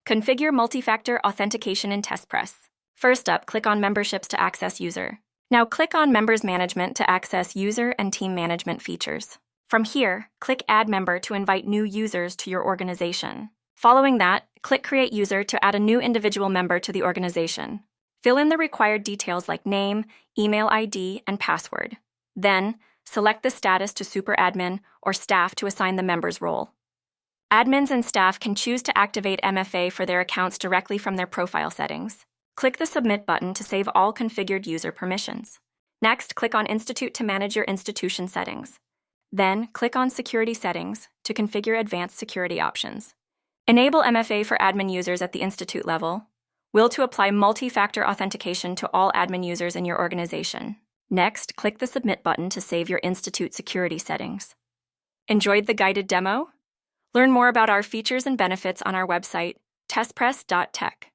Configure multi-factor authentication in Testpress. First up, click on Memberships to access user. Now click on Members Management to access user and team management features. From here, click Add Member to invite new users to your organization. Following that, click Create User to add a new individual member to the organization. Fill in the required details like name, email ID, and password. Then, select the status to Super Admin or Staff to assign the member's role. Admins and staff can choose to activate MFA for their accounts directly from their profile settings. Click the Submit button to save all configured user permissions. Next, click on Institute to manage your institution settings. Then, click on Security Settings to configure advanced security options. Enable MFA for admin users at the institute level. Will to apply multi-factor authentication to all admin users in your organization. Next, click the Submit button to save your institute security settings. Enjoyed the guided demo? Learn more about our features and benefits on our website, testpress.tech.